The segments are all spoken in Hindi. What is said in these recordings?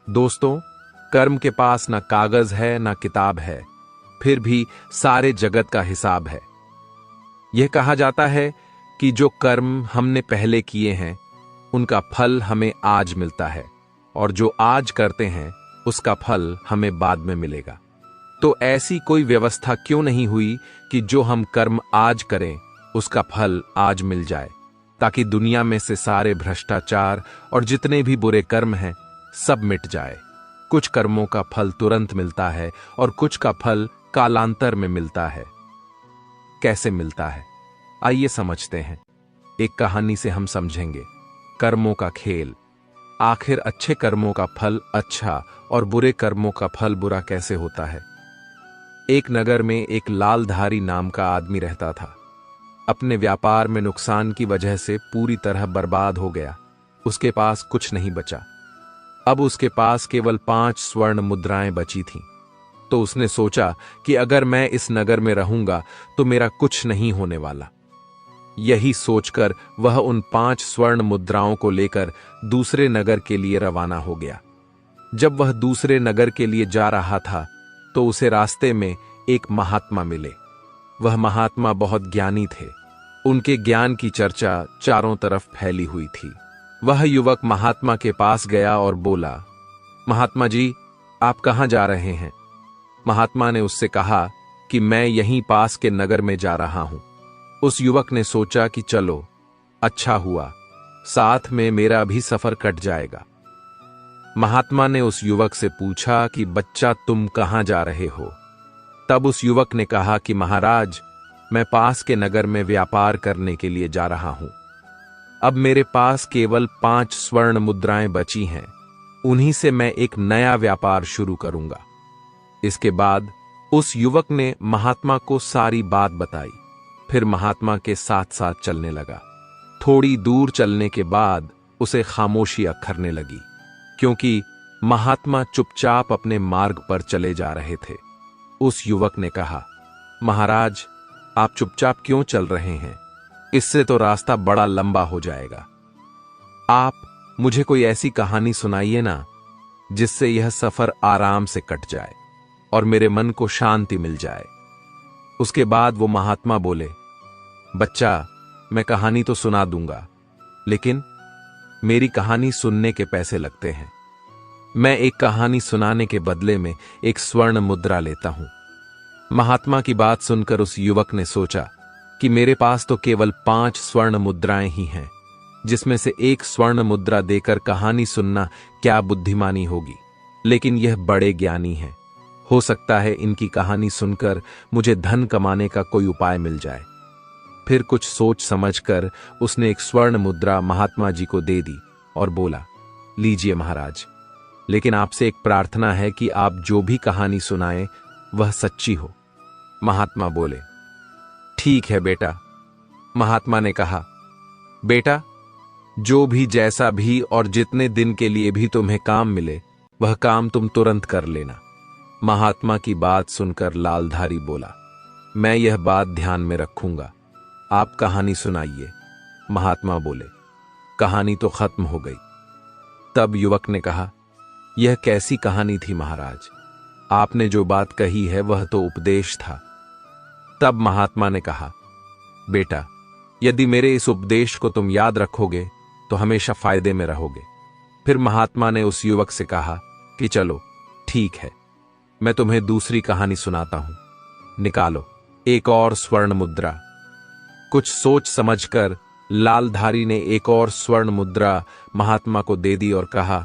दोस्तों, कर्म के पास ना कागज है ना किताब है, फिर भी सारे जगत का हिसाब है। यह कहा जाता है कि जो कर्म हमने पहले किए हैं उनका फल हमें आज मिलता है, और जो आज करते हैं उसका फल हमें बाद में मिलेगा। तो ऐसी कोई व्यवस्था क्यों नहीं हुई कि जो हम कर्म आज करें उसका फल आज मिल जाए, ताकि दुनिया में से सारे भ्रष्टाचार और जितने भी बुरे कर्म हैं सब मिट जाए। कुछ कर्मों का फल तुरंत मिलता है और कुछ का फल कालांतर में मिलता है। कैसे मिलता है, आइए समझते हैं। एक कहानी से हम समझेंगे कर्मों का खेल। आखिर अच्छे कर्मों का फल अच्छा और बुरे कर्मों का फल बुरा कैसे होता है। एक नगर में एक लालधारी नाम का आदमी रहता था। अपने व्यापार में नुकसान की वजह से पूरी तरह बर्बाद हो गया। उसके पास कुछ नहीं बचा। अब उसके पास केवल 5 स्वर्ण मुद्राएं बची थीं। तो उसने सोचा कि अगर मैं इस नगर में रहूंगा तो मेरा कुछ नहीं होने वाला। यही सोचकर वह उन 5 स्वर्ण मुद्राओं को लेकर दूसरे नगर के लिए रवाना हो गया। जब वह दूसरे नगर के लिए जा रहा था तो उसे रास्ते में एक महात्मा मिले। वह महात्मा बहुत ज्ञानी थे। उनके ज्ञान की चर्चा चारों तरफ फैली हुई थी। वह युवक महात्मा के पास गया और बोला, महात्मा जी, आप कहां जा रहे हैं? महात्मा ने उससे कहा कि मैं यहीं पास के नगर में जा रहा हूं। उस युवक ने सोचा कि चलो, अच्छा हुआ, साथ में मेरा भी सफर कट जाएगा। महात्मा ने उस युवक से पूछा कि बच्चा, तुम कहां जा रहे हो? तब उस युवक ने कहा कि महाराज, मैं पास के नगर में व्यापार करने के लिए जा रहा हूं। अब मेरे पास केवल 5 स्वर्ण मुद्राएं बची हैं। उन्हीं से मैं एक नया व्यापार शुरू करूंगा। इसके बाद उस युवक ने महात्मा को सारी बात बताई। फिर महात्मा के साथ साथ चलने लगा। थोड़ी दूर चलने के बाद उसे खामोशी अखरने लगी, क्योंकि महात्मा चुपचाप अपने मार्ग पर चले जा रहे थे। उस युवक ने कहा, महाराज, आप चुपचाप क्यों चल रहे हैं? इससे तो रास्ता बड़ा लंबा हो जाएगा। आप मुझे कोई ऐसी कहानी सुनाइए ना, जिससे यह सफर आराम से कट जाए और मेरे मन को शांति मिल जाए। उसके बाद वो महात्मा बोले, बच्चा, मैं कहानी तो सुना दूंगा, लेकिन मेरी कहानी सुनने के पैसे लगते हैं। मैं एक कहानी सुनाने के बदले में एक स्वर्ण मुद्रा लेता हूं। महात्मा की बात सुनकर उस युवक ने सोचा कि मेरे पास तो केवल 5 स्वर्ण मुद्राएं ही हैं, जिसमें से एक स्वर्ण मुद्रा देकर कहानी सुनना क्या बुद्धिमानी होगी। लेकिन यह बड़े ज्ञानी हैं। हो सकता है इनकी कहानी सुनकर मुझे धन कमाने का कोई उपाय मिल जाए। फिर कुछ सोच समझकर उसने एक स्वर्ण मुद्रा महात्मा जी को दे दी और बोला, लीजिए महाराज, लेकिन आपसे एक प्रार्थना है कि आप जो भी कहानी सुनाएं वह सच्ची हो। महात्मा बोले, ठीक है बेटा। महात्मा ने कहा, बेटा, जो भी जैसा भी और जितने दिन के लिए भी तुम्हें काम मिले वह काम तुम तुरंत कर लेना। महात्मा की बात सुनकर लालधारी बोला, मैं यह बात ध्यान में रखूंगा। आप कहानी सुनाइए। महात्मा बोले, कहानी तो खत्म हो गई। तब युवक ने कहा, यह कैसी कहानी थी महाराज? आपने जो बात कही है वह तो उपदेश था। तब महात्मा ने कहा, बेटा, यदि मेरे इस उपदेश को तुम याद रखोगे तो हमेशा फायदे में रहोगे। फिर महात्मा ने उस युवक से कहा कि चलो ठीक है, मैं तुम्हें दूसरी कहानी सुनाता हूं। निकालो एक और स्वर्ण मुद्रा। कुछ सोच समझकर लालधारी ने एक और स्वर्ण मुद्रा महात्मा को दे दी और कहा,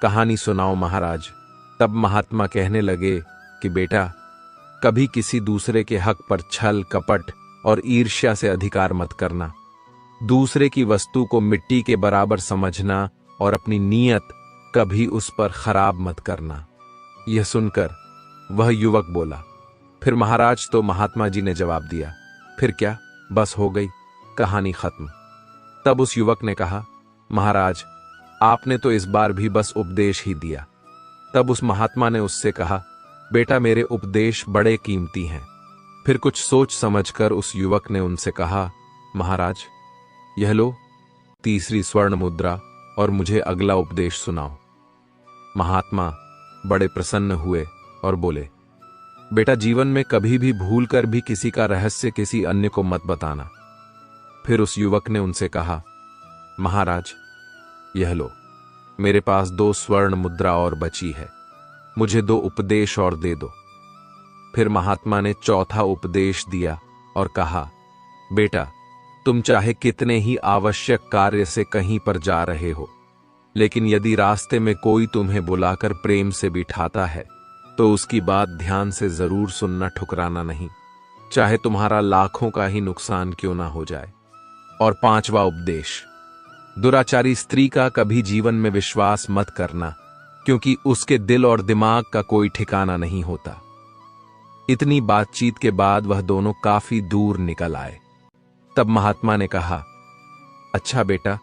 कहानी सुनाओ महाराज। तब महात्मा कहने लगे कि बेटा, कभी किसी दूसरे के हक पर छल कपट और ईर्ष्या से अधिकार मत करना। दूसरे की वस्तु को मिट्टी के बराबर समझना और अपनी नीयत कभी उस पर खराब मत करना। यह सुनकर वह युवक बोला, फिर महाराज, तो महात्मा जी ने जवाब दिया, फिर क्या, बस हो गई, कहानी खत्म। तब उस युवक ने कहा, महाराज, आपने तो इस बार भी बस उपदेश ही दिया। तब उस महात्मा ने उससे कहा, बेटा, मेरे उपदेश बड़े कीमती हैं। फिर कुछ सोच समझकर उस युवक ने उनसे कहा, महाराज, यह लो तीसरी स्वर्ण मुद्रा और मुझे अगला उपदेश सुनाओ। महात्मा बड़े प्रसन्न हुए और बोले, बेटा, जीवन में कभी भी भूल कर भी किसी का रहस्य किसी अन्य को मत बताना। फिर उस युवक ने उनसे कहा, महाराज, यह लो, मेरे पास 2 स्वर्ण मुद्रा और बची है, मुझे 2 उपदेश और दे दो। फिर महात्मा ने चौथा उपदेश दिया और कहा, बेटा, तुम चाहे कितने ही आवश्यक कार्य से कहीं पर जा रहे हो, लेकिन यदि रास्ते में कोई तुम्हें बुलाकर प्रेम से बिठाता है तो उसकी बात ध्यान से जरूर सुनना, ठुकराना नहीं, चाहे तुम्हारा लाखों का ही नुकसान क्यों ना हो जाए। और 5वां उपदेश, दुराचारी स्त्री का कभी जीवन में विश्वास मत करना, क्योंकि उसके दिल और दिमाग का कोई ठिकाना नहीं होता। इतनी बातचीत के बाद वह दोनों काफी दूर निकल आए। तब महात्मा ने कहा, अच्छा बेटा,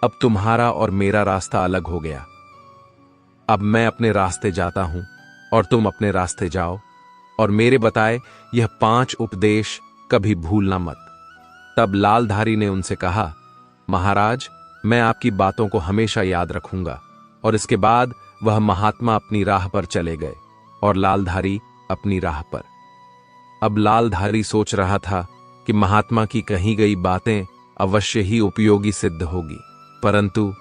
अब तुम्हारा और मेरा रास्ता अलग हो गया। अब मैं अपने रास्ते जाता हूं और तुम अपने रास्ते जाओ, और मेरे बताए यह 5 उपदेश कभी भूलना मत। तब लालधारी ने उनसे कहा, महाराज, मैं आपकी बातों को हमेशा याद रखूंगा। और इसके बाद वह महात्मा अपनी राह पर चले गए और लालधारी अपनी राह पर। अब लालधारी सोच रहा था कि महात्मा की कही गई बातें अवश्य ही उपयोगी सिद्ध होगी, परंतु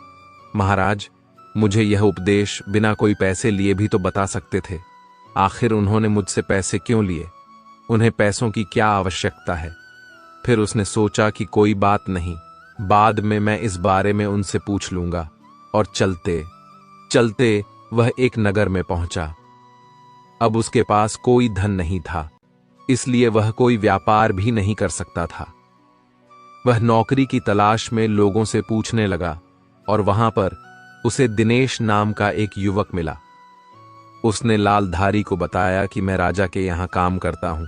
महाराज, मुझे यह उपदेश बिना कोई पैसे लिए भी तो बता सकते थे। आखिर उन्होंने मुझसे पैसे क्यों लिए? उन्हें पैसों की क्या आवश्यकता है? फिर उसने सोचा कि कोई बात नहीं, बाद में मैं इस बारे में उनसे पूछ लूंगा। और चलते चलते वह एक नगर में पहुंचा। अब उसके पास कोई धन नहीं था, इसलिए वह कोई व्यापार भी नहीं कर सकता था। वह नौकरी की तलाश में लोगों से पूछने लगा और वहां पर उसे दिनेश नाम का एक युवक मिला। उसने लालधारी को बताया कि मैं राजा के यहां काम करता हूं,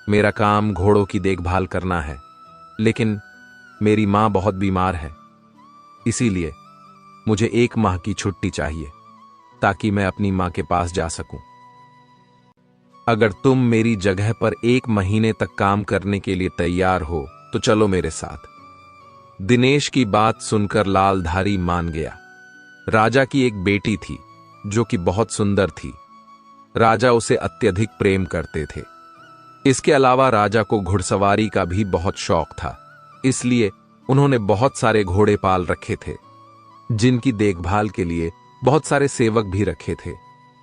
मेरा काम घोड़ों की देखभाल करना है, लेकिन मेरी मां बहुत बीमार है, इसीलिए मुझे 1 माह की छुट्टी चाहिए ताकि मैं अपनी मां के पास जा सकूं। अगर तुम मेरी जगह पर 1 महीने तक काम करने के लिए तैयार हो तो चलो मेरे साथ। दिनेश की बात सुनकर लालधारी मान गया। राजा की एक बेटी थी जो कि बहुत सुंदर थी। राजा उसे अत्यधिक प्रेम करते थे। इसके अलावा राजा को घुड़सवारी का भी बहुत शौक था, इसलिए उन्होंने बहुत सारे घोड़े पाल रखे थे, जिनकी देखभाल के लिए बहुत सारे सेवक भी रखे थे,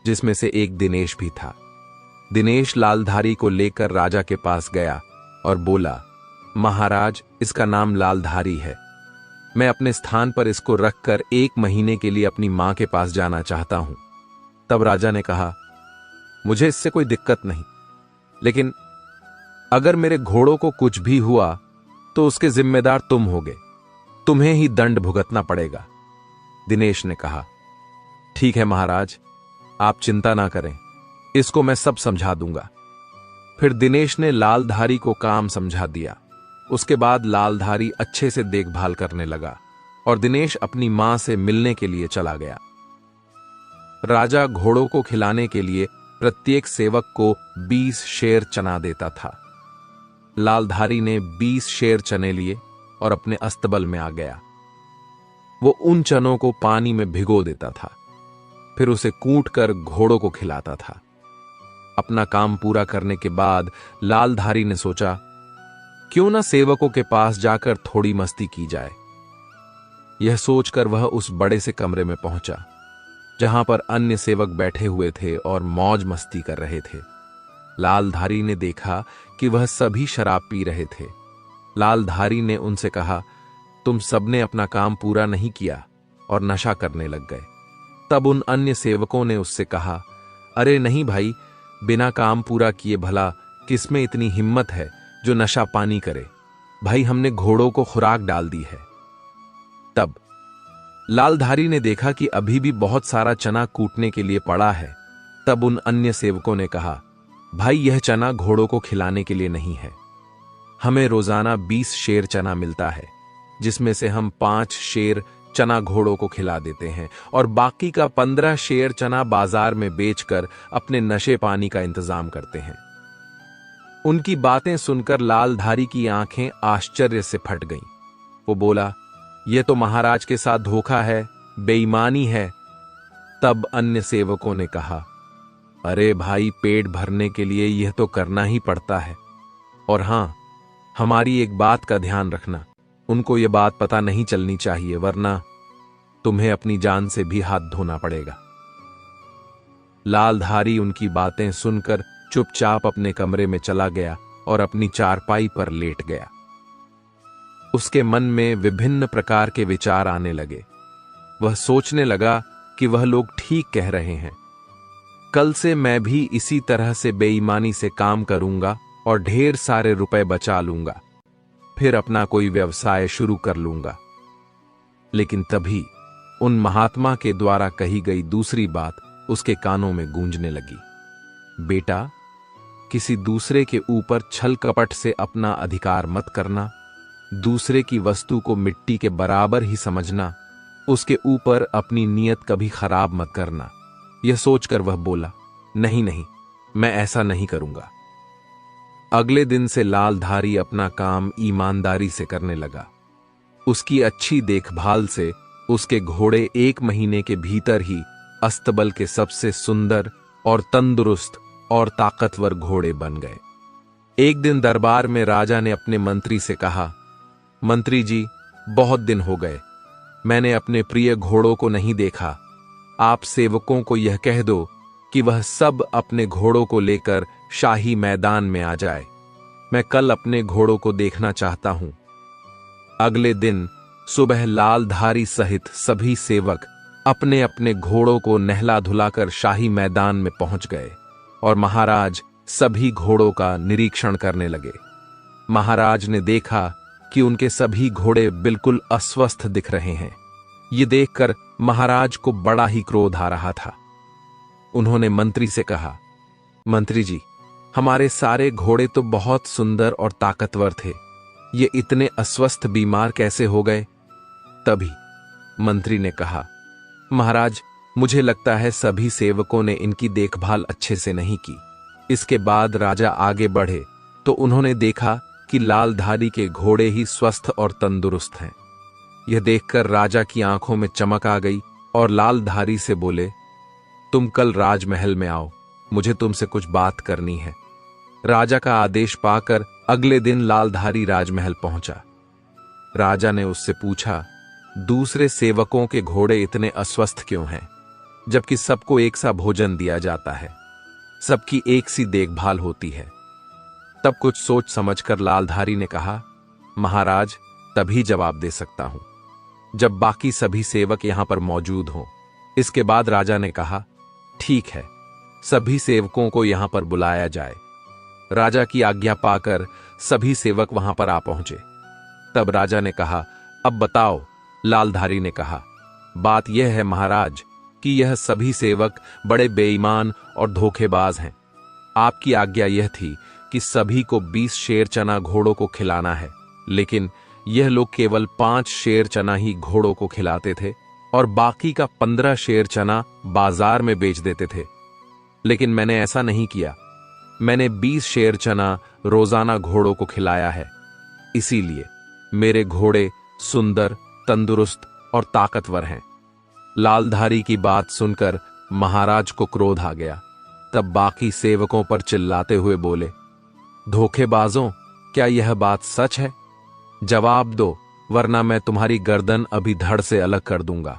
जिसमें से एक दिनेश भी था। दिनेश लालधारी को लेकर राजा के पास गया और बोला, महाराज, इसका नाम लालधारी है, मैं अपने स्थान पर इसको रखकर 1 महीने के लिए अपनी मां के पास जाना चाहता हूं। तब राजा ने कहा, मुझे इससे कोई दिक्कत नहीं, लेकिन अगर मेरे घोड़ों को कुछ भी हुआ तो उसके जिम्मेदार तुम होगे, तुम्हें ही दंड भुगतना पड़ेगा। दिनेश ने कहा, ठीक है महाराज, आप चिंता ना करें, इसको मैं सब समझा दूंगा। फिर दिनेश ने लालधारी को काम समझा दिया। उसके बाद लालधारी अच्छे से देखभाल करने लगा और दिनेश अपनी मां से मिलने के लिए चला गया। राजा घोड़ों को खिलाने के लिए प्रत्येक सेवक को 20 शेर चना देता था। लालधारी ने 20 शेर चने लिए और अपने अस्तबल में आ गया। वो उन चनों को पानी में भिगो देता था, फिर उसे कूटकर घोड़ों को खिलाता था। अपना काम पूरा करने के बाद लालधारी ने सोचा, क्यों ना सेवकों के पास जाकर थोड़ी मस्ती की जाए। यह सोचकर वह उस बड़े से कमरे में पहुंचा जहां पर अन्य सेवक बैठे हुए थे और मौज मस्ती कर रहे थे। लालधारी ने देखा कि वह सभी शराब पी रहे थे। लालधारी ने उनसे कहा, तुम सबने अपना काम पूरा नहीं किया और नशा करने लग गए। तब उन अन्य सेवकों ने उससे कहा, अरे नहीं भाई, बिना काम पूरा किए भला किसमें इतनी हिम्मत है जो नशा पानी करे। भाई, हमने घोड़ों को खुराक डाल दी है। तब लालधारी ने देखा कि अभी भी बहुत सारा चना कूटने के लिए पड़ा है। तब उन अन्य सेवकों ने कहा, भाई, यह चना घोड़ों को खिलाने के लिए नहीं है, हमें रोजाना 20 शेर चना मिलता है, जिसमें से हम 5 शेर चना घोड़ों को खिला देते हैं और बाकी का 15 शेर चना बाजार में बेचकर अपने नशे पानी का इंतजाम करते हैं। उनकी बातें सुनकर लालधारी की आंखें आश्चर्य से फट गईं। वो बोला, यह तो महाराज के साथ धोखा है, बेईमानी है। तब अन्य सेवकों ने कहा, अरे भाई, पेट भरने के लिए यह तो करना ही पड़ता है। और हां, हमारी एक बात का ध्यान रखना, उनको यह बात पता नहीं चलनी चाहिए, वरना तुम्हें अपनी जान से भी हाथ धोना पड़ेगा। लालधारी उनकी बातें सुनकर चुपचाप अपने कमरे में चला गया और अपनी चारपाई पर लेट गया। उसके मन में विभिन्न प्रकार के विचार आने लगे। वह सोचने लगा कि वह लोग ठीक कह रहे हैं। कल से मैं भी इसी तरह से बेईमानी से काम करूंगा और ढेर सारे रुपए बचा लूंगा, फिर अपना कोई व्यवसाय शुरू कर लूंगा। लेकिन तभी उन महात्मा के द्वारा कही गई दूसरी बात उसके कानों में गूंजने लगी। बेटा, किसी दूसरे के ऊपर छल कपट से अपना अधिकार मत करना, दूसरे की वस्तु को मिट्टी के बराबर ही समझना, उसके ऊपर अपनी नीयत कभी खराब मत करना। यह सोचकर वह बोला, नहीं नहीं, मैं ऐसा नहीं करूंगा। अगले दिन से लालधारी अपना काम ईमानदारी से करने लगा। उसकी अच्छी देखभाल से उसके घोड़े 1 महीने के भीतर ही अस्तबल के सबसे सुंदर और तंदुरुस्त और ताकतवर घोड़े बन गए। एक दिन दरबार में राजा ने अपने मंत्री से कहा, मंत्री जी, बहुत दिन हो गए, मैंने अपने प्रिय घोड़ों को नहीं देखा। आप सेवकों को यह कह दो कि वह सब अपने घोड़ों को लेकर शाही मैदान में आ जाए। मैं कल अपने घोड़ों को देखना चाहता हूं। अगले दिन सुबह लालधारी सहित सभी सेवक अपने अपने घोड़ों को नहला धुलाकर शाही मैदान में पहुंच गए और महाराज सभी घोड़ों का निरीक्षण करने लगे। महाराज ने देखा कि उनके सभी घोड़े बिल्कुल अस्वस्थ दिख रहे हैं। ये देखकर महाराज को बड़ा ही क्रोध आ रहा था। उन्होंने मंत्री से कहा, मंत्री जी, हमारे सारे घोड़े तो बहुत सुंदर और ताकतवर थे, ये इतने अस्वस्थ बीमार कैसे हो गए? तभी मंत्री ने कहा, महाराज, मुझे लगता है सभी सेवकों ने इनकी देखभाल अच्छे से नहीं की। इसके बाद राजा आगे बढ़े तो उन्होंने देखा कि लालधारी के घोड़े ही स्वस्थ और तंदुरुस्त हैं। यह देखकर राजा की आंखों में चमक आ गई और लालधारी से बोले, तुम कल राजमहल में आओ, मुझे तुमसे कुछ बात करनी है। राजा का आदेश पाकर अगले दिन लालधारी राजमहल पहुंचा। राजा ने उससे पूछा, दूसरे सेवकों के घोड़े इतने अस्वस्थ क्यों हैं, जबकि सबको एक सा भोजन दिया जाता है, सबकी एक सी देखभाल होती है? तब कुछ सोच समझकर लालधारी ने कहा, महाराज, तभी जवाब दे सकता हूं जब बाकी सभी सेवक यहां पर मौजूद हों। इसके बाद राजा ने कहा, ठीक है, सभी सेवकों को यहां पर बुलाया जाए। राजा की आज्ञा पाकर सभी सेवक वहां पर आ पहुंचे। तब राजा ने कहा, अब बताओ। लालधारी ने कहा, बात यह है महाराज कि यह सभी सेवक बड़े बेईमान और धोखेबाज हैं। आपकी आज्ञा यह थी कि सभी को 20 शेर चना घोड़ों को खिलाना है, लेकिन यह लोग केवल 5 शेर चना ही घोड़ों को खिलाते थे और बाकी का 15 शेर चना बाजार में बेच देते थे। लेकिन मैंने ऐसा नहीं किया। मैंने 20 शेर चना रोजाना घोड़ों को खिलाया है। इसीलिए मेरे घोड़े सुंदर, तंदुरुस्त और ताकतवर हैं। लालधारी की बात सुनकर महाराज को क्रोध आ गया। तब बाकी सेवकों पर चिल्लाते हुए बोले, धोखेबाजों, क्या यह बात सच है? जवाब दो, वरना मैं तुम्हारी गर्दन अभी धड़ से अलग कर दूंगा।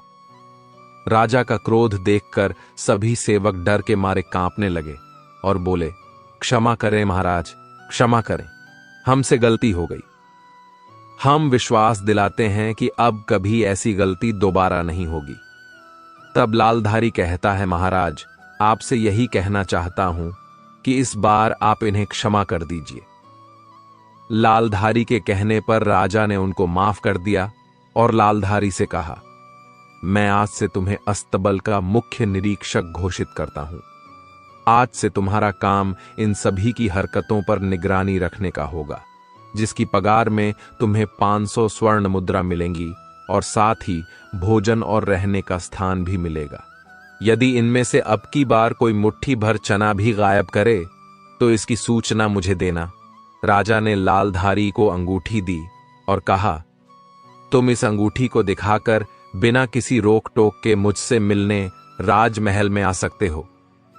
राजा का क्रोध देखकर सभी सेवक डर के मारे कांपने लगे और बोले, क्षमा करें महाराज, क्षमा करें, हमसे गलती हो गई। हम विश्वास दिलाते हैं कि अब कभी ऐसी गलती दोबारा नहीं होगी। तब लालधारी कहता है, महाराज, आपसे यही कहना चाहता हूं कि इस बार आप इन्हें क्षमा कर दीजिए। लालधारी के कहने पर राजा ने उनको माफ कर दिया और लालधारी से कहा, मैं आज से तुम्हें अस्तबल का मुख्य निरीक्षक घोषित करता हूं। आज से तुम्हारा काम इन सभी की हरकतों पर निगरानी रखने का होगा, जिसकी पगार में तुम्हें 500 स्वर्ण मुद्रा मिलेंगी और साथ ही भोजन और रहने का स्थान भी मिलेगा। यदि इनमें से अब की बार कोई मुट्ठी भर चना भी गायब करे तो इसकी सूचना मुझे देना। राजा ने लालधारी को अंगूठी दी और कहा, तुम इस अंगूठी को दिखाकर बिना किसी रोक टोक के मुझसे मिलने राजमहल में आ सकते हो।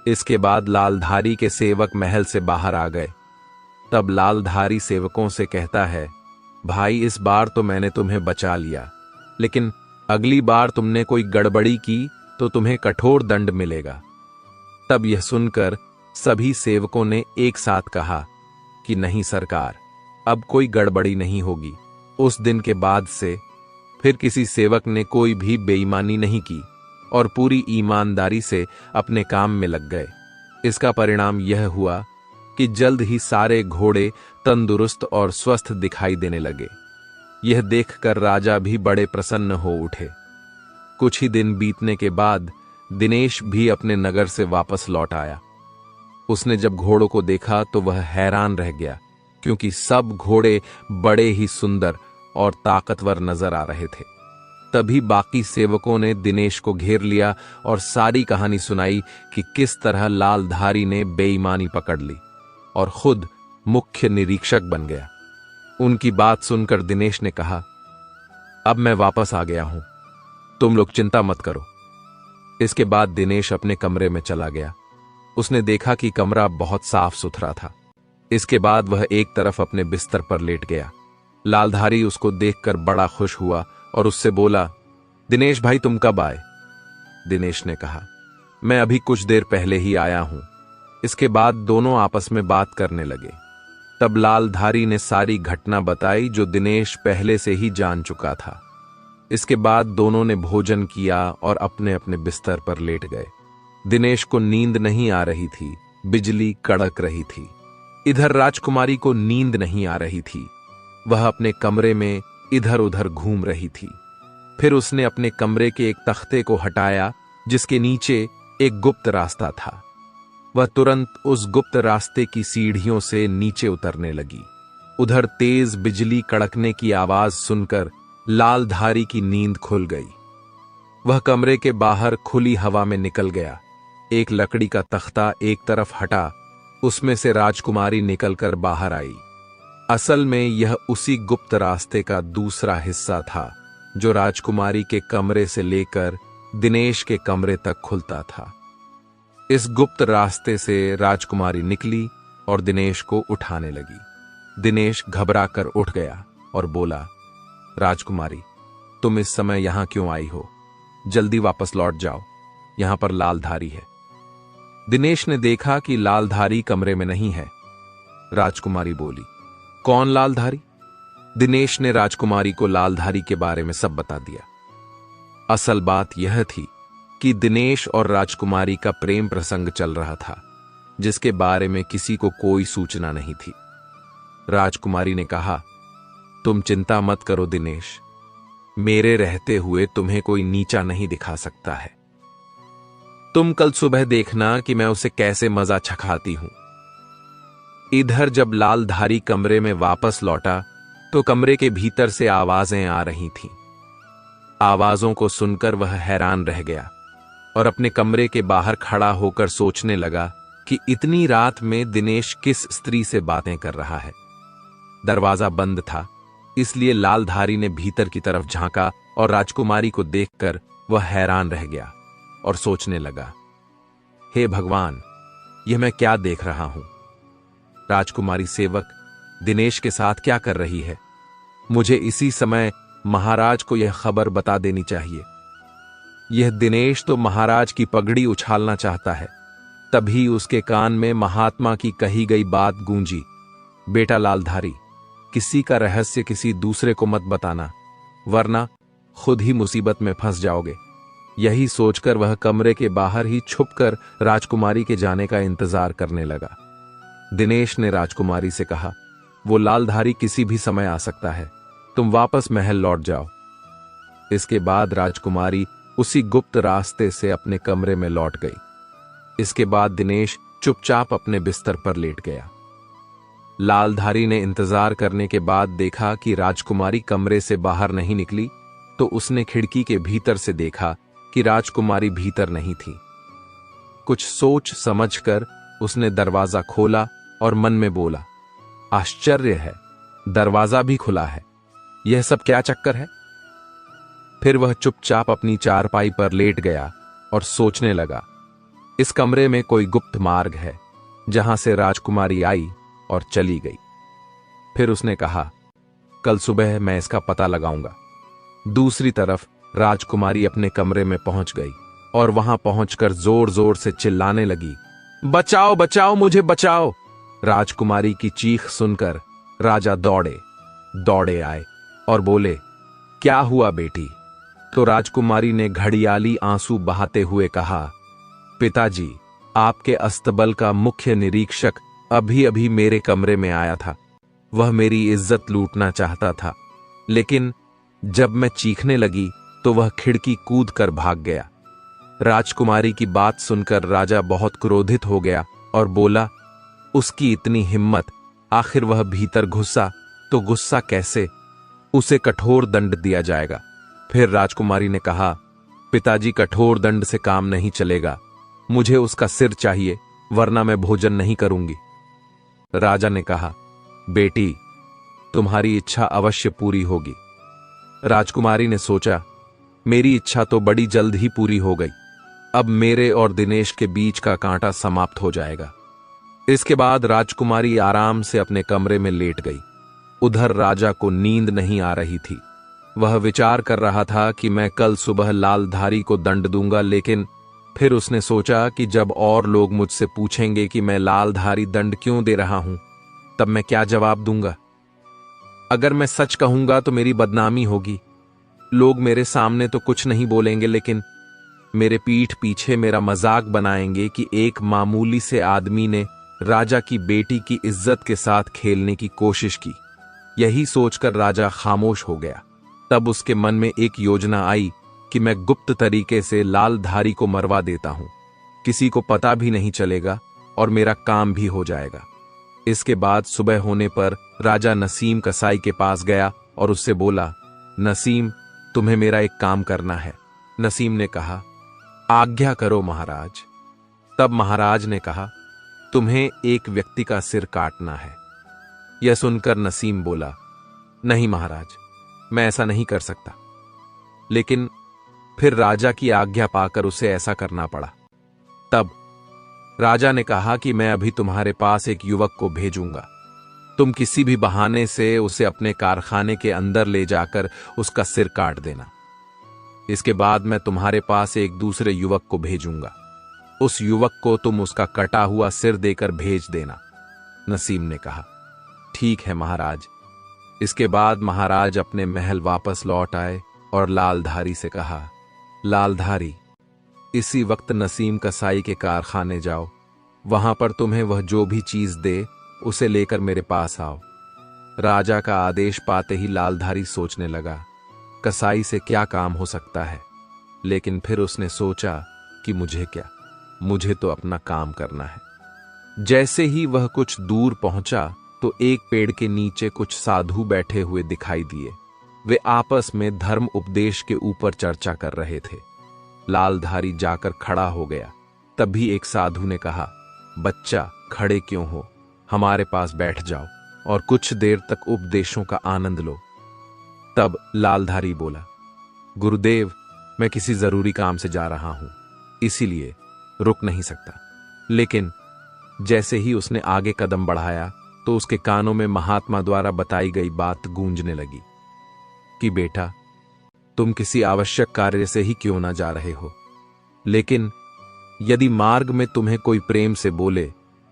इसके बाद लालधारी के सेवक महल से बाहर आ गए। तब लालधारी सेवकों से कहता है, भाई इस बार तो मैंने तुम्हें बचा लिया, लेकिन अगली बार तुमने कोई गड़बड़ी की तो तुम्हें कठोर दंड मिलेगा। तब यह सुनकर सभी सेवकों ने एक साथ कहा कि नहीं सरकार, अब कोई गड़बड़ी नहीं होगी। उस दिन के बाद से फिर किसी सेवक ने कोई भी बेईमानी नहीं की और पूरी ईमानदारी से अपने काम में लग गए। इसका परिणाम यह हुआ कि जल्द ही सारे घोड़े तंदुरुस्त और स्वस्थ दिखाई देने लगे। यह देखकर राजा भी बड़े प्रसन्न हो उठे। कुछ ही दिन बीतने के बाद दिनेश भी अपने नगर से वापस लौट आया। उसने जब घोड़ों को देखा तो वह हैरान रह गया, क्योंकि सब घोड़े बड़े ही सुंदर और ताकतवर नजर आ रहे थे। तभी बाकी सेवकों ने दिनेश को घेर लिया और सारी कहानी सुनाई कि किस तरह लालधारी ने बेईमानी पकड़ ली और खुद मुख्य निरीक्षक बन गया। उनकी बात सुनकर दिनेश ने कहा, अब मैं वापस आ गया हूं, तुम लोग चिंता मत करो। इसके बाद दिनेश अपने कमरे में चला गया। उसने देखा कि कमरा बहुत साफ सुथरा था। इसके बाद वह एक तरफ अपने बिस्तर पर लेट गया। लालधारी उसको देखकर बड़ा खुश हुआ और उससे बोला, दिनेश भाई तुम कब आए? दिनेश ने कहा, मैं अभी कुछ देर पहले ही आया हूं। इसके बाद दोनों आपस में बात करने लगे। तब लालधारी ने सारी घटना बताई जो दिनेश पहले से ही जान चुका था। इसके बाद दोनों ने भोजन किया और अपने अपने बिस्तर पर लेट गए। दिनेश को नींद नहीं आ रही थी, बिजली कड़क रही थी। इधर राजकुमारी को नींद नहीं आ रही थी। वह अपने कमरे में इधर उधर घूम रही थी। फिर उसने अपने कमरे के एक तख्ते को हटाया जिसके नीचे एक गुप्त रास्ता था। वह तुरंत उस गुप्त रास्ते की सीढ़ियों से नीचे उतरने लगी। उधर तेज बिजली कड़कने की आवाज सुनकर लालधारी की नींद खुल गई। वह कमरे के बाहर खुली हवा में निकल गया। एक लकड़ी का तख्ता एक तरफ हटा, उसमें से राजकुमारी निकलकर बाहर आई। असल में यह उसी गुप्त रास्ते का दूसरा हिस्सा था जो राजकुमारी के कमरे से लेकर दिनेश के कमरे तक खुलता था। इस गुप्त रास्ते से राजकुमारी निकली और दिनेश को उठाने लगी। दिनेश घबरा कर उठ गया और बोला, राजकुमारी तुम इस समय यहां क्यों आई हो? जल्दी वापस लौट जाओ, यहां पर लालधारी है। दिनेश ने देखा कि लालधारी कमरे में नहीं है। राजकुमारी बोली, कौन लालधारी? दिनेश ने राजकुमारी को लालधारी के बारे में सब बता दिया। असल बात यह थी कि दिनेश और राजकुमारी का प्रेम प्रसंग चल रहा था, जिसके बारे में किसी को कोई सूचना नहीं थी। राजकुमारी ने कहा, तुम चिंता मत करो दिनेश, मेरे रहते हुए तुम्हें कोई नीचा नहीं दिखा सकता है। तुम कल सुबह देखना कि मैं उसे कैसे मजा चखाती हूं। इधर जब लालधारी कमरे में वापस लौटा तो कमरे के भीतर से आवाजें आ रही थीं। आवाजों को सुनकर वह हैरान रह गया और अपने कमरे के बाहर खड़ा होकर सोचने लगा कि इतनी रात में दिनेश किस स्त्री से बातें कर रहा है। दरवाजा बंद था, इसलिए लालधारी ने भीतर की तरफ झांका और राजकुमारी को देखकर वह हैरान रह गया और सोचने लगा, हे भगवान, यह मैं क्या देख रहा हूं? राजकुमारी सेवक दिनेश के साथ क्या कर रही है? मुझे इसी समय महाराज को यह खबर बता देनी चाहिए। यह दिनेश तो महाराज की पगड़ी उछालना चाहता है। तभी उसके कान में महात्मा की कही गई बात गूंजी, बेटा लालधारी, किसी का रहस्य किसी दूसरे को मत बताना, वरना खुद ही मुसीबत में फंस जाओगे। यही सोचकर वह कमरे के बाहर ही छुपकर राजकुमारी के जाने का इंतजार करने लगा। दिनेश ने राजकुमारी से कहा, वो लालधारी किसी भी समय आ सकता है, तुम वापस महल लौट जाओ। इसके बाद राजकुमारी उसी गुप्त रास्ते से अपने कमरे में लौट गई। इसके बाद दिनेश चुपचाप अपने बिस्तर पर लेट गया। लालधारी ने इंतजार करने के बाद देखा कि राजकुमारी कमरे से बाहर नहीं निकली, तो उसने खिड़की के भीतर से देखा कि राजकुमारी भीतर नहीं थी। कुछ सोच समझकर उसने दरवाजा खोला और मन में बोला, आश्चर्य है, दरवाजा भी खुला है, यह सब क्या चक्कर है? फिर वह चुपचाप अपनी चारपाई पर लेट गया और सोचने लगा, इस कमरे में कोई गुप्त मार्ग है जहां से राजकुमारी आई और चली गई। फिर उसने कहा, कल सुबह मैं इसका पता लगाऊंगा। दूसरी तरफ राजकुमारी अपने कमरे में पहुंच गई और वहां पहुंचकर जोर जोर से चिल्लाने लगी, बचाओ बचाओ, मुझे बचाओ। राजकुमारी की चीख सुनकर राजा दौड़े आए और बोले, क्या हुआ बेटी? तो राजकुमारी ने घड़ियाली आंसू बहाते हुए कहा, पिताजी, आपके अस्तबल का मुख्य निरीक्षक अभी अभी मेरे कमरे में आया था। वह मेरी इज्जत लूटना चाहता था, लेकिन जब मैं चीखने लगी तो वह खिड़की कूद कर भाग गया। राजकुमारी की बात सुनकर राजा बहुत क्रोधित हो गया और बोला, उसकी इतनी हिम्मत, आखिर वह भीतर घुसा तो गुस्सा कैसे? उसे कठोर दंड दिया जाएगा। फिर राजकुमारी ने कहा, पिताजी, कठोर दंड से काम नहीं चलेगा, मुझे उसका सिर चाहिए, वरना मैं भोजन नहीं करूंगी। राजा ने कहा, बेटी, तुम्हारी इच्छा अवश्य पूरी होगी। राजकुमारी ने सोचा, मेरी इच्छा तो बड़ी जल्द ही पूरी हो गई, अब मेरे और दिनेश के बीच का कांटा समाप्त हो जाएगा। इसके बाद राजकुमारी आराम से अपने कमरे में लेट गई। उधर राजा को नींद नहीं आ रही थी। वह विचार कर रहा था कि मैं कल सुबह लालधारी को दंड दूंगा, लेकिन फिर उसने सोचा कि जब और लोग मुझसे पूछेंगे कि मैं लालधारी दंड क्यों दे रहा हूं, तब मैं क्या जवाब दूंगा? अगर मैं सच कहूंगा तो मेरी बदनामी होगी। लोग मेरे सामने तो कुछ नहीं बोलेंगे, लेकिन मेरे पीठ पीछे मेरा मजाक बनाएंगे कि एक मामूली से आदमी ने राजा की बेटी की इज्जत के साथ खेलने की कोशिश की। यही सोचकर राजा खामोश हो गया। तब उसके मन में एक योजना आई कि मैं गुप्त तरीके से लालधारी को मरवा देता हूं, किसी को पता भी नहीं चलेगा और मेरा काम भी हो जाएगा। इसके बाद सुबह होने पर राजा नसीम कसाई के पास गया और उससे बोला, नसीम, तुम्हें मेरा एक काम करना है। नसीम ने कहा, आज्ञा करो महाराज। तब महाराज ने कहा, तुम्हें एक व्यक्ति का सिर काटना है। यह सुनकर नसीम बोला, नहीं महाराज, मैं ऐसा नहीं कर सकता। लेकिन फिर राजा की आज्ञा पाकर उसे ऐसा करना पड़ा। तब राजा ने कहा कि मैं अभी तुम्हारे पास एक युवक को भेजूंगा। तुम किसी भी बहाने से उसे अपने कारखाने के अंदर ले जाकर उसका सिर काट देना। इसके बाद मैं तुम्हारे पास एक दूसरे युवक को भेजूंगा। उस युवक को तुम उसका कटा हुआ सिर देकर भेज देना। नसीम ने कहा, ठीक है महाराज। इसके बाद महाराज अपने महल वापस लौट आए और लालधारी से कहा, लालधारी, इसी वक्त नसीम कसाई के कारखाने जाओ। वहां पर तुम्हें वह जो भी चीज दे उसे लेकर मेरे पास आओ। राजा का आदेश पाते ही लालधारी सोचने लगा, कसाई से क्या काम हो सकता है। लेकिन फिर उसने सोचा कि मुझे क्या, मुझे तो अपना काम करना है। जैसे ही वह कुछ दूर पहुंचा तो एक पेड़ के नीचे कुछ साधु बैठे हुए दिखाई दिए। वे आपस में धर्म उपदेश के ऊपर चर्चा कर रहे थे। लालधारी जाकर खड़ा हो गया। तभी एक साधु ने कहा, बच्चा, खड़े क्यों हो? हमारे पास बैठ जाओ और कुछ देर तक उपदेशों का आनंद लो। तब लालधारी बोला, गुरुदेव, मैं किसी जरूरी काम से जा रहा हूं, इसीलिए रुक नहीं सकता। लेकिन जैसे ही उसने आगे कदम बढ़ाया तो उसके कानों में महात्मा द्वारा बताई गई बात गूंजने लगी कि बेटा, तुम किसी आवश्यक कार्य से ही क्यों ना जा रहे हो, लेकिन यदि मार्ग में तुम्हें कोई प्रेम से बोले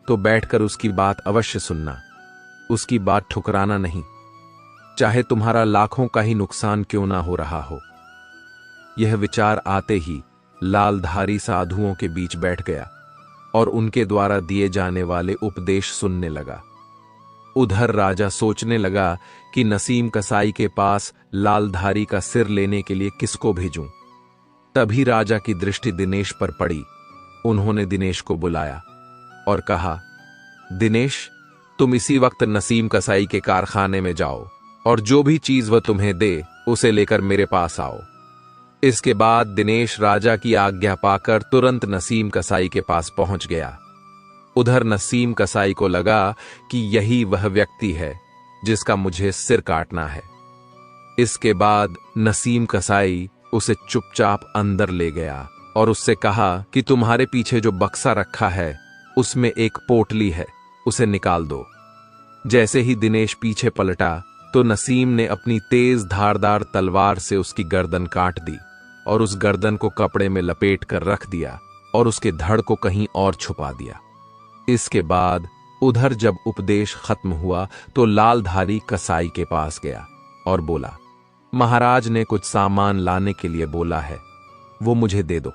तो बैठकर उसकी बात अवश्य सुनना, उसकी बात ठुकराना नहीं, चाहे तुम्हारा लाखों का ही नुकसान क्यों ना हो रहा हो। यह विचार आते ही लालधारी साधुओं के बीच बैठ गया और उनके द्वारा दिए जाने वाले उपदेश सुनने लगा। उधर राजा सोचने लगा कि नसीम कसाई के पास लालधारी का सिर लेने के लिए किसको भेजूं। तभी राजा की दृष्टि दिनेश पर पड़ी। उन्होंने दिनेश को बुलाया और कहा, दिनेश, तुम इसी वक्त नसीम कसाई के कारखाने में जाओ और जो भी चीज वह तुम्हें दे उसे लेकर मेरे पास आओ। इसके बाद दिनेश राजा की आज्ञा पाकर तुरंत नसीम कसाई के पास पहुंच गया। उधर नसीम कसाई को लगा कि यही वह व्यक्ति है जिसका मुझे सिर काटना है। इसके बाद नसीम कसाई उसे चुपचाप अंदर ले गया और उससे कहा कि तुम्हारे पीछे जो बक्सा रखा है उसमें एक पोटली है, उसे निकाल दो। जैसे ही दिनेश पीछे पलटा तो नसीम ने अपनी तेज धारदार तलवार से उसकी गर्दन काट दी और उस गर्दन को कपड़े में लपेट कर रख दिया और उसके धड़ को कहीं और छुपा दिया। इसके बाद उधर जब उपदेश खत्म हुआ तो लालधारी कसाई के पास गया और बोला, महाराज ने कुछ सामान लाने के लिए बोला है, वो मुझे दे दो।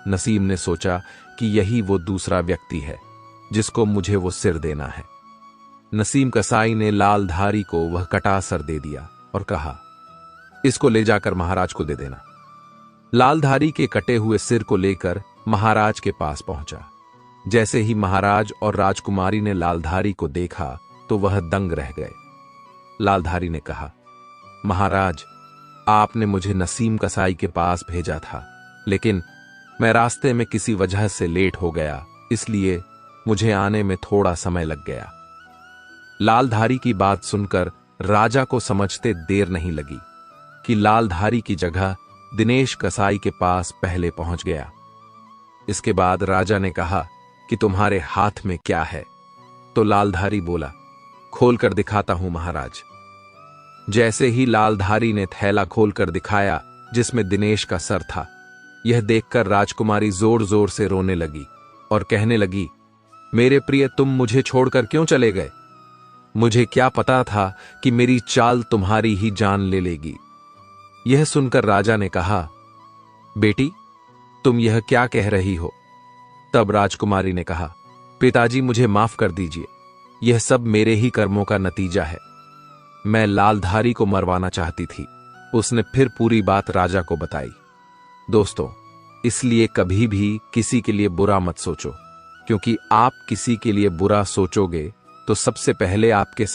नसीम ने सोचा कि यही वो दूसरा व्यक्ति है जिसको मुझे वो सिर देना है। नसीम कसाई ने लालधारी को वह कटासर दे दिया और कहा, इसको ले जाकर महाराज को दे देना। लालधारी के कटे हुए सिर को लेकर महाराज के पास पहुंचा। जैसे ही महाराज और राजकुमारी ने लालधारी को देखा तो वह दंग रह गए। लालधारी ने कहा, महाराज, आपने मुझे नसीम कसाई के पास भेजा था, लेकिन मैं रास्ते में किसी वजह से लेट हो गया, इसलिए मुझे आने में थोड़ा समय लग गया। लालधारी की बात सुनकर राजा को समझते देर नहीं लगी कि लालधारी की जगह दिनेश कसाई के पास पहले पहुंच गया। इसके बाद राजा ने कहा कि तुम्हारे हाथ में क्या है? तो लालधारी बोला, खोलकर दिखाता हूं महाराज। जैसे ही लालधारी ने थैला खोलकर दिखाया जिसमें दिनेश का सर था, यह देखकर राजकुमारी जोर जोर से रोने लगी और कहने लगी, मेरे प्रिय, तुम मुझे छोड़कर क्यों चले गए? मुझे क्या पता था कि मेरी चाल तुम्हारी ही जान ले लेगी। यह सुनकर राजा ने कहा, बेटी, तुम यह क्या कह रही हो? तब राजकुमारी ने कहा, पिताजी, मुझे माफ कर दीजिए, यह सब मेरे ही कर्मों का नतीजा है। मैं लालधारी को मरवाना चाहती थी। उसने फिर पूरी बात राजा को बताई। दोस्तों, इसलिए कभी भी किसी के लिए बुरा मत सोचो, क्योंकि आप किसी के लिए बुरा सोचोगे तो सबसे पहले आपके